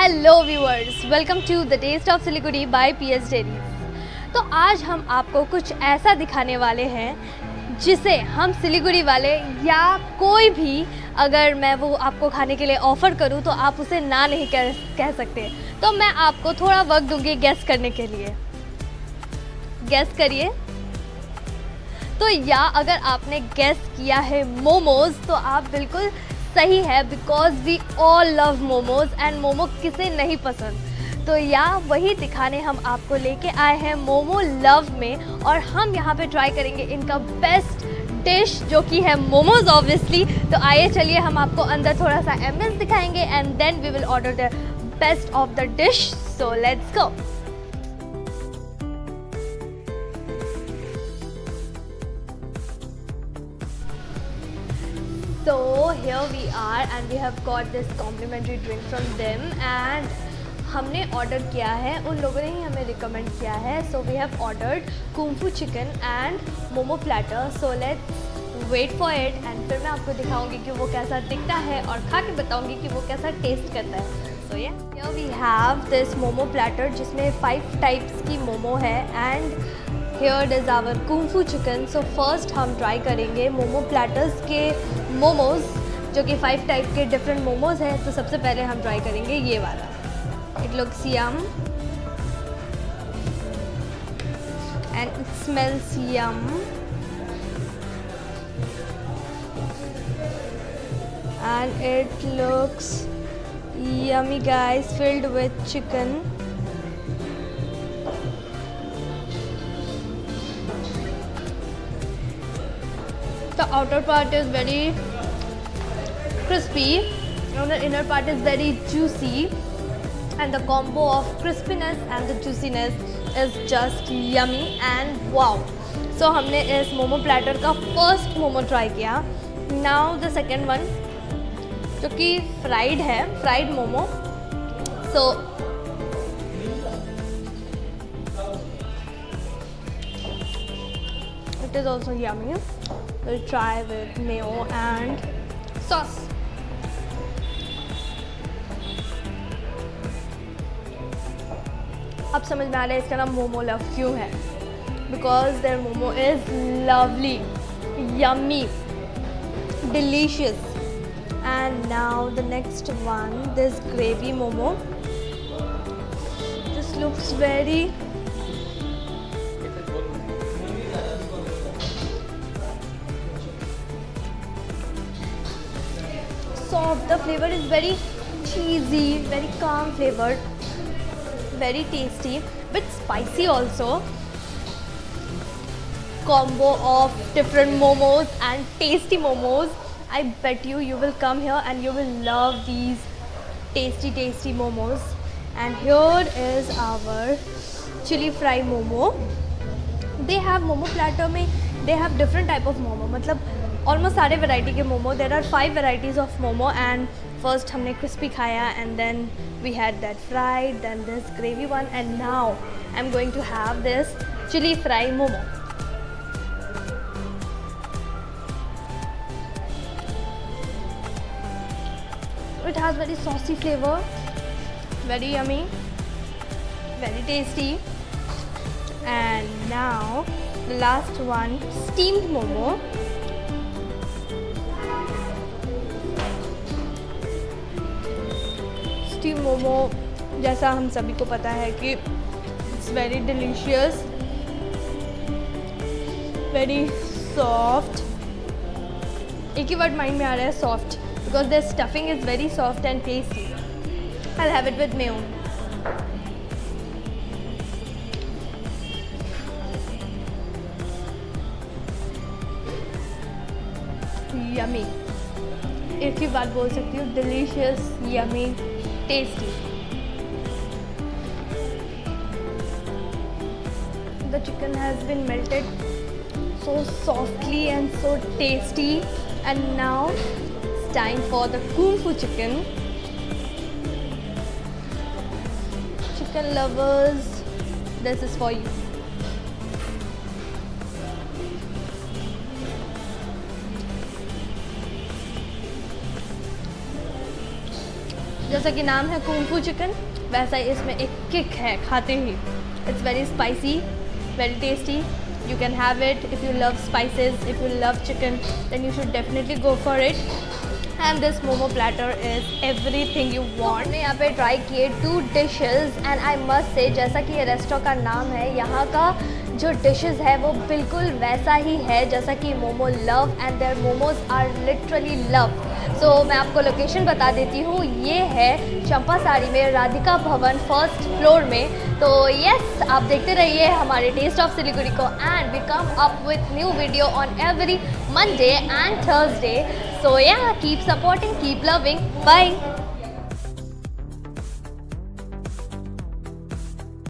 Hello viewers, welcome to the taste of Siliguri by PS dairies. तो आज हम आपको कुछ ऐसा दिखाने वाले हैं जिसे हम सिलीगुड़ी वाले या कोई भी, अगर मैं वो आपको खाने के लिए ऑफ़र करूं तो आप उसे ना नहीं कह सकते। तो मैं आपको थोड़ा वक्त दूंगी गेस करने के लिए। गेस करिए। तो या अगर आपने गेस किया है मोमोज़ तो आप बिल्कुल सही है, because we all love momos and momo किसे नहीं पसंद। तो या वही दिखाने हम आपको लेके आए हैं मोमो लव में, और हम यहाँ पे ट्राई करेंगे इनका बेस्ट डिश जो कि है मोमोज ऑब्वियसली। तो आइए चलिए हम आपको अंदर थोड़ा सा एम्बियंस दिखाएंगे and then we will order the best of the dish. So let's go. So here we are and we have got this complimentary drink from them and हमने ऑर्डर किया है, उन लोगों ने ही हमें रिकमेंड किया है। So we have ordered kung fu chicken and momo platter. So let's wait for it and फिर मैं आपको दिखाऊंगी कि वो कैसा दिखता है और खा के बताऊंगी कि वो कैसा टेस्ट करता है। So here we have this momo platter जिसमें 5 टाइप्स की मोमो है and Here is our Kung Fu chicken. So first हम ट्राई करेंगे मोमो प्लेटर्स के मोमोज जो कि 5 टाइप के डिफरेंट मोमोज हैं। तो सबसे पहले हम ट्राई करेंगे ये वाला। It looks yum and it smells yum and it looks yummy guys, filled with chicken. The outer part is very crispy and the inner part is very juicy, and the combo of crispiness and the juiciness is just yummy and wow. So हमने इस momo platter का first momo try किया। Now the second one जो कि fried है, fried momo. So it is also yummy. We'll try with mayo and sauce. अब समझ में आ रहा है इसका नाम मोमो लव क्यों है, because their momo is lovely, yummy, delicious. And now the next one, this gravy momo. This looks very soft. The flavor is very cheesy, very calm flavored, very tasty, but spicy also. Combo of different momos and tasty momos. I bet you will come here and you will love these tasty momos. And here is our chili fry momo. They have momo platter में they have different type of momo, मतलब almost सारे variety के momo. There are 5 varieties of momo and first हमने crispy खाया and then we had that fried, then this gravy one and now I am going to have this chilli fry momo. It has very saucy flavour, very yummy, very tasty. And now the last one, steamed momo. Steam momo जैसा हम सभी को पता है कि it's very delicious, very soft. एक ही word mind में आ रहा है, soft, because the stuffing is very soft and tasty. I have it with Mayo. Yummy, एक ही बात बोल सकती हूँ, delicious, yummy, tasty. The chicken has been melted so softly and so tasty, and now it's time for the Kung Fu chicken. Chicken lovers, this is for you. जैसा कि नाम है kung फू चिकन, वैसा ही इसमें एक किक है खाते ही। It's very spicy, very tasty. You can have it if you love spices, if you love chicken, then you should definitely go for it. And this momo platter is everything you want. हमने यहाँ पे try किए 2 dishes and I must say, जैसा कि ये restaurant का नाम है, यहाँ का जो डिशेस है वो बिल्कुल वैसा ही है जैसा कि momo love, and there momos are literally love. So मैं आपको लोकेशन बता देती हूँ, ये है चंपासारी में राधिका भवन 1st फ्लोर में। तो यस, आप देखते रहिए हमारे टेस्ट ऑफ सिलीगुड़ी को, and we come up with new video on every Monday and Thursday. So yeah, keep supporting, keep loving. Bye.